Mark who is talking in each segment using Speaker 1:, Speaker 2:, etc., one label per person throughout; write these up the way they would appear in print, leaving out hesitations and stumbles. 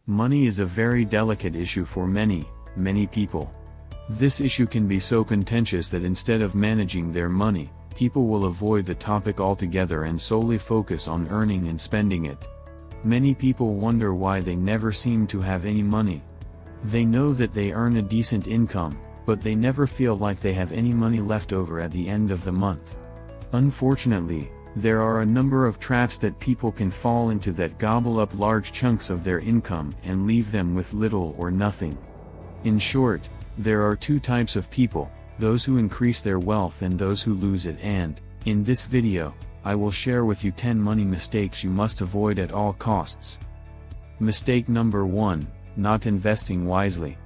Speaker 1: Money is a very delicate issue for many people. This issue can be so contentious that instead of managing their money, people will avoid the topic altogether and solely focus on earning and spending it. Many people wonder why they never seem to have any money. They know that they earn a decent income, but they never feel like they have any money left over at the end of the month. Unfortunately, there are a number of traps that people can fall into that gobble up large chunks of their income and leave them with little or nothing. In short, there are two types of people, those who increase their wealth and those who lose it, and, in this video, I will share with you 10 money mistakes you must avoid at all costs. Mistake number 1, not investing wisely.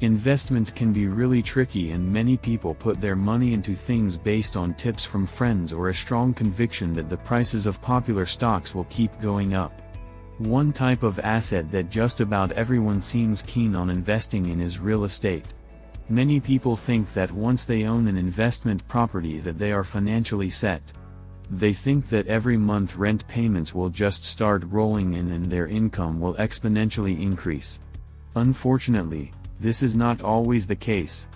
Speaker 1: Investments can be really tricky, and many people put their money into things based on tips from friends or a strong conviction that the prices of popular stocks will keep going up. One type of asset that just about everyone seems keen on investing in is real estate. Many people think that once they own an investment property that they are financially set. They think that every month rent payments will just start rolling in and their income will exponentially increase. Unfortunately, this is not always the case.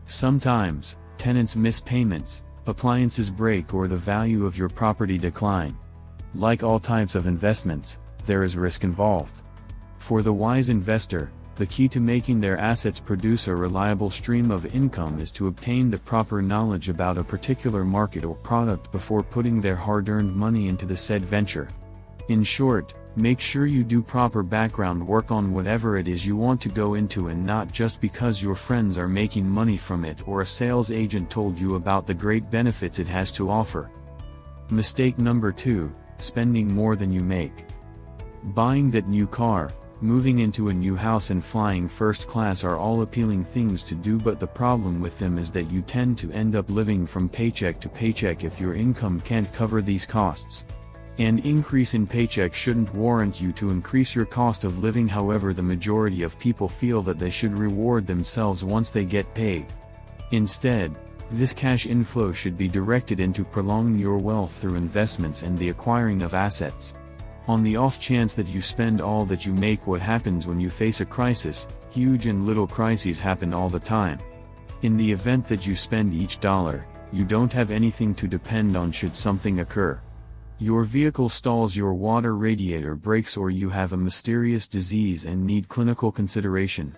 Speaker 1: Sometimes, tenants miss payments, appliances break, or the value of your property decline. Like all types of investments, there is risk involved. For the wise investor, the key to making their assets produce a reliable stream of income is to obtain the proper knowledge about a particular market or product before putting their hard-earned money into the said venture. In short, make sure you do proper background work on whatever it is you want to go into, and not just because your friends are making money from it or a sales agent told you about the great benefits it has to offer. Mistake number 2, spending more than you make. Buying that new car, moving into a new house, and flying first class are all appealing things to do, but the problem with them is that you tend to end up living from paycheck to paycheck if your income can't cover these costs. An increase in paycheck shouldn't warrant you to increase your cost of living. However, the majority of people feel that they should reward themselves once they get paid. Instead, this cash inflow should be directed into prolonging your wealth through investments and the acquiring of assets. On the off chance that you spend all that you make, what happens when you face a crisis? Huge and little crises happen all the time. In the event that you spend each dollar, you don't have anything to depend on should something occur. Your vehicle stalls, your water radiator breaks, or you have a mysterious disease and need clinical consideration.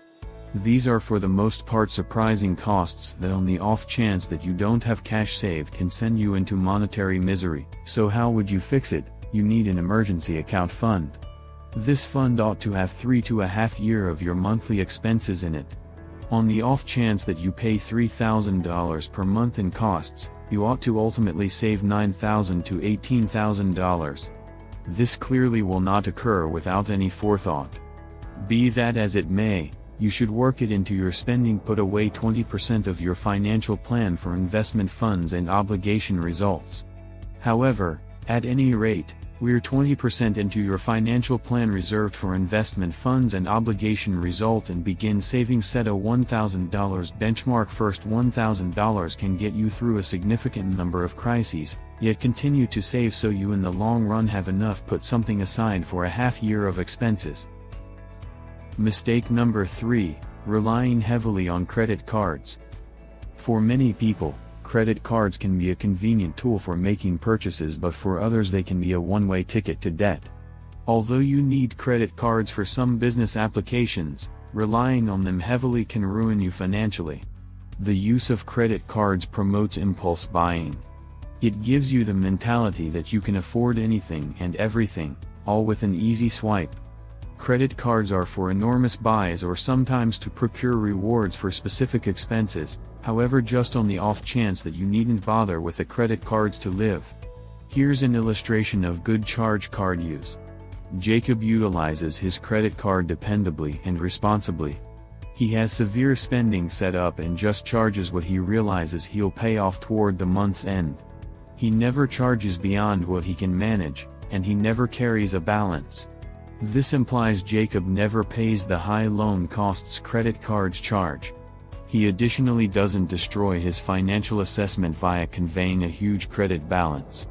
Speaker 1: These are for the most part surprising costs that on the off chance that you don't have cash saved can send you into monetary misery. So how would you fix it? You need an emergency account fund. This fund ought to have 3 to a half year of your monthly expenses in it. On the off chance that you pay $3,000 per month in costs, you ought to ultimately save $9,000 to $18,000. This clearly will not occur without any forethought. Be that as it may, you should work it into your spending. Put away 20% of your financial plan for investment funds and obligation results. However, at any rate, we're 20% into your financial plan reserved for investment funds and obligation result, and begin saving. Set a $1,000 benchmark. First $1,000 can get you through a significant number of crises, yet continue to save so you in the long run have enough. Put something aside for a half year of expenses. Mistake number 3, relying heavily on credit cards. For many people, credit cards can be a convenient tool for making purchases, but for others they can be a one-way ticket to debt. Although you need credit cards for some business applications, relying on them heavily can ruin you financially. The use of credit cards promotes impulse buying. It gives you the mentality that you can afford anything and everything, all with an easy swipe. Credit cards are for enormous buys or sometimes to procure rewards for specific expenses. However, just on the off chance that you needn't bother with the credit cards to live. Here's an illustration of good charge card use. Jacob utilizes his credit card dependably and responsibly. He has severe spending set up and just charges what he realizes he'll pay off toward the month's end. He never charges beyond what he can manage, and he never carries a balance. This implies Jacob never pays the high loan costs credit cards charge. He additionally doesn't destroy his financial assessment via conveying a huge credit balance.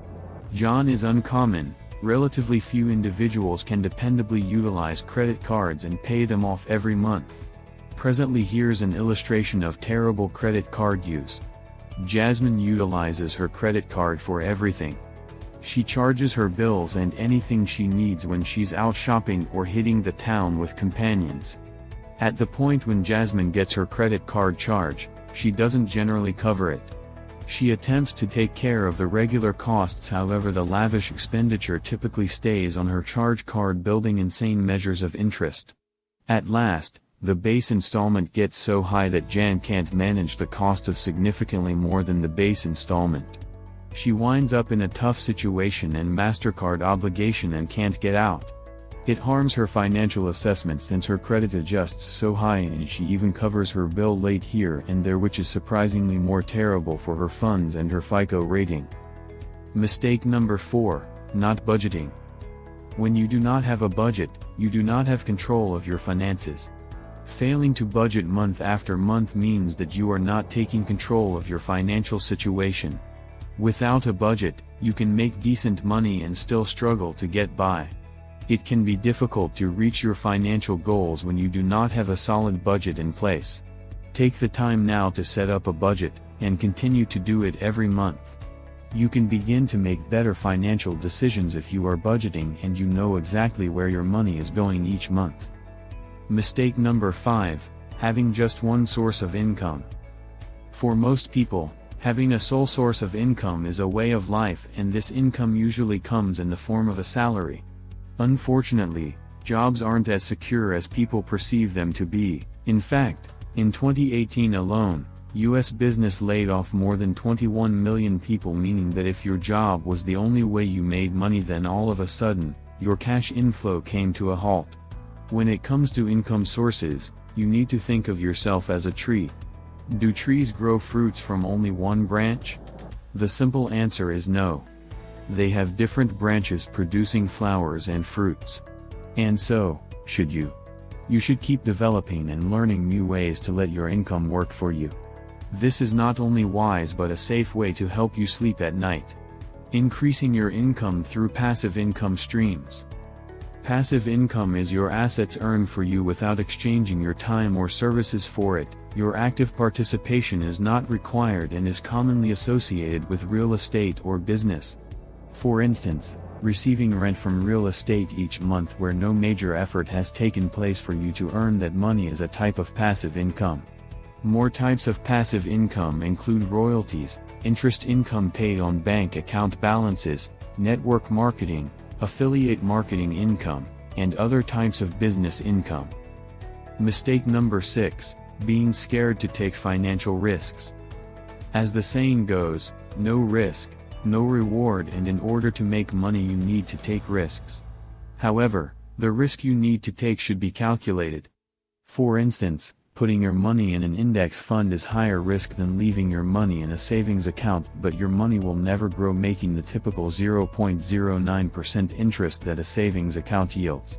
Speaker 1: John is uncommon, Relatively few individuals can dependably utilize credit cards and pay them off every month. Presently, here's an illustration of terrible credit card use. Jasmine utilizes her credit card for everything. She charges her bills and anything she needs when she's out shopping or hitting the town with companions. At the point when Jasmine gets her credit card charge, she doesn't generally cover it. She attempts to take care of the regular costs, however the lavish expenditure typically stays on her charge card, building insane measures of interest. At last, the base installment gets so high that Jan can't manage the cost of significantly more than the base installment. She winds up in a tough situation and MasterCard obligation and can't get out. It harms her financial assessment since her credit adjusts so high and she even covers her bill late here and there, which is surprisingly more terrible for her funds and her FICO rating. Mistake number 4, not budgeting. When you do not have a budget, you do not have control of your finances. Failing to budget month after month means that you are not taking control of your financial situation. Without a budget, you can make decent money and still struggle to get by. It can be difficult to reach your financial goals when you do not have a solid budget in place. Take the time now to set up a budget, and continue to do it every month. You can begin to make better financial decisions if you are budgeting and you know exactly where your money is going each month. Mistake number 5, having just one source of income. For most people, having a sole source of income is a way of life, and this income usually comes in the form of a salary. Unfortunately, jobs aren't as secure as people perceive them to be. In fact, in 2018 alone, U.S. business laid off more than 21 million people, meaning that if your job was the only way you made money, then all of a sudden, your cash inflow came to a halt. When it comes to income sources, you need to think of yourself as a tree. Do trees grow fruits from only one branch? The simple answer is no. They have different branches producing flowers and fruits. And so, should you. You should keep developing and learning new ways to let your income work for you. This is not only wise but a safe way to help you sleep at night. Increasing your income through passive income streams. Passive income is your assets earned for you without exchanging your time or services for it. Your active participation is not required and is commonly associated with real estate or business. For instance, receiving rent from real estate each month where no major effort has taken place for you to earn that money is a type of passive income. More types of passive income include royalties, interest income paid on bank account balances, network marketing, affiliate marketing income, and other types of business income. Mistake number 6, being scared to take financial risks. As the saying goes, no risk, no reward, and in order to make money you need to take risks. However, the risk you need to take should be calculated. For instance, putting your money in an index fund is higher risk than leaving your money in a savings account, but your money will never grow, making the typical 0.09% interest that a savings account yields.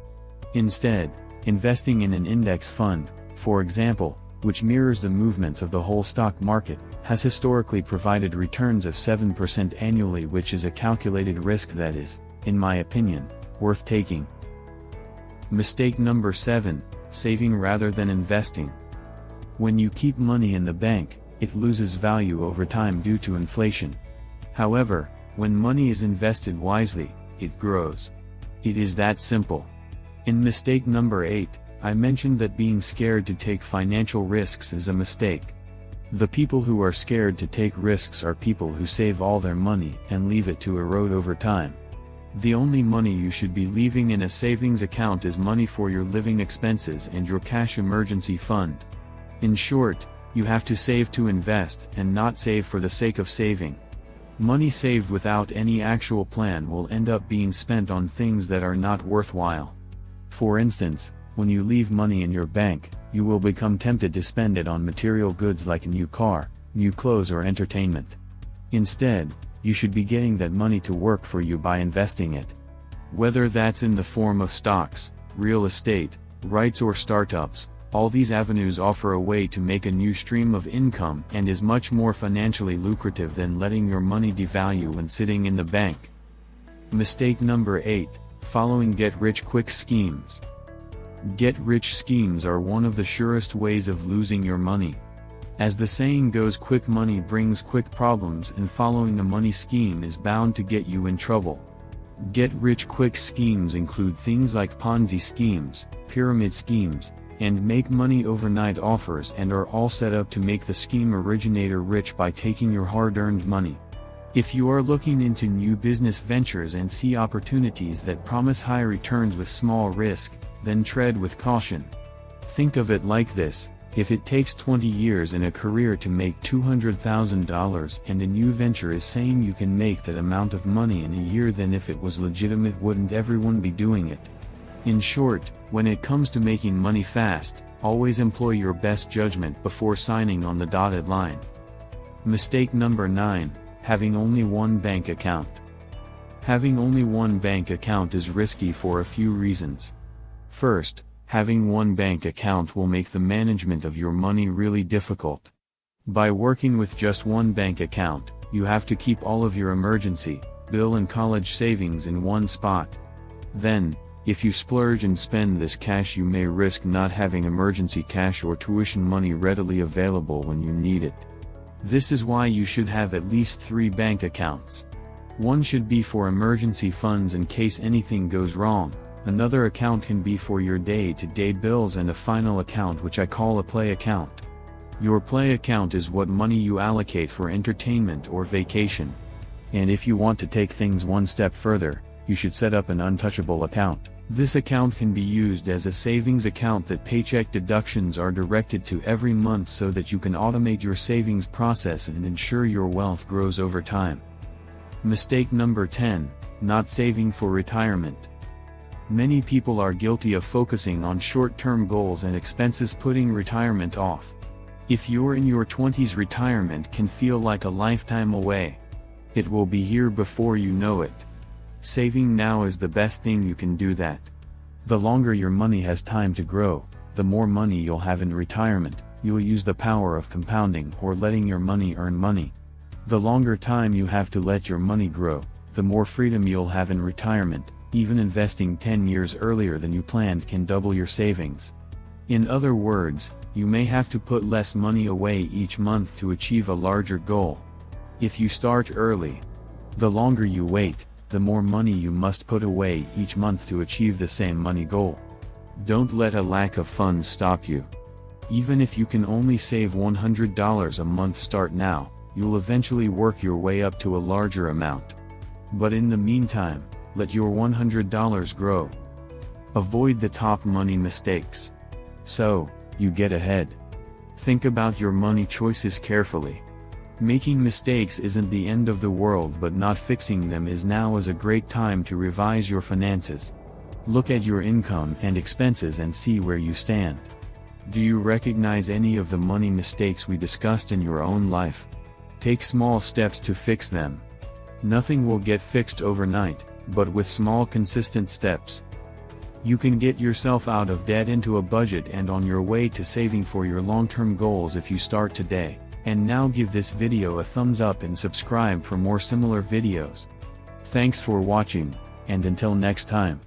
Speaker 1: Instead, investing in an index fund, for example, which mirrors the movements of the whole stock market, has historically provided returns of 7% annually, which is a calculated risk that is, in my opinion, worth taking. Mistake number 7, saving rather than investing. When you keep money in the bank, it loses value over time due to inflation. However, when money is invested wisely, it grows. It is that simple. In mistake number 8, I mentioned that being scared to take financial risks is a mistake. The people who are scared to take risks are people who save all their money and leave it to erode over time. The only money you should be leaving in a savings account is money for your living expenses and your cash emergency fund. In short, you have to save to invest and not save for the sake of saving. Money saved without any actual plan will end up being spent on things that are not worthwhile. For instance, when you leave money in your bank, you will become tempted to spend it on material goods like a new car, new clothes, or entertainment. Instead, you should be getting that money to work for you by investing it. Whether that's in the form of stocks, real estate, REITs, or startups, all these avenues offer a way to make a new stream of income and is much more financially lucrative than letting your money devalue when sitting in the bank. Mistake number 8, following get-rich-quick schemes. Get-rich schemes are one of the surest ways of losing your money. As the saying goes, quick money brings quick problems, and following a money scheme is bound to get you in trouble. Get-rich-quick schemes include things like Ponzi schemes, pyramid schemes, and make money overnight offers, and are all set up to make the scheme originator rich by taking your hard-earned money. If you are looking into new business ventures and see opportunities that promise high returns with small risk, then tread with caution. Think of it like this: if it takes 20 years in a career to make $200,000 and a new venture is saying you can make that amount of money in a year, then if it was legitimate, wouldn't everyone be doing it? In short, when it comes to making money fast, always employ your best judgment before signing on the dotted line. Mistake number 9, having only one bank account. Having only one bank account is risky for a few reasons. First, having one bank account will make the management of your money really difficult. By working with just one bank account, you have to keep all of your emergency, bill and college savings in one spot. Then, if you splurge and spend this cash, you may risk not having emergency cash or tuition money readily available when you need it. This is why you should have at least 3 bank accounts. One should be for emergency funds in case anything goes wrong. Another account can be for your day-to-day bills, and a final account which I call a play account. Your play account is what money you allocate for entertainment or vacation. And if you want to take things one step further, you should set up an untouchable account. This account can be used as a savings account that paycheck deductions are directed to every month, so that you can automate your savings process and ensure your wealth grows over time. Mistake number 10, not saving for retirement. Many people are guilty of focusing on short-term goals and expenses, putting retirement off. If you're in your 20s, retirement can feel like a lifetime away. It will be here before you know it. Saving now is the best thing you can do that. The longer your money has time to grow, the more money you'll have in retirement. You'll use the power of compounding, or letting your money earn money. The longer time you have to let your money grow, the more freedom you'll have in retirement. Even investing 10 years earlier than you planned can double your savings. In other words, you may have to put less money away each month to achieve a larger goal. If you start early, the longer you wait, the more money you must put away each month to achieve the same money goal. Don't let a lack of funds stop you. Even if you can only save $100 a month, start now. You'll eventually work your way up to a larger amount. But in the meantime, let your $100 grow. Avoid the top money mistakes, so you get ahead. Think about your money choices carefully. Making mistakes isn't the end of the world, but not fixing them is. Now is a great time to revise your finances. Look at your income and expenses and see where you stand. Do you recognize any of the money mistakes we discussed in your own life? Take small steps to fix them. Nothing will get fixed overnight, but with small consistent steps, you can get yourself out of debt, into a budget, and on your way to saving for your long-term goals if you start today. And now give this video a thumbs up and subscribe for more similar videos. Thanks for watching, and until next time.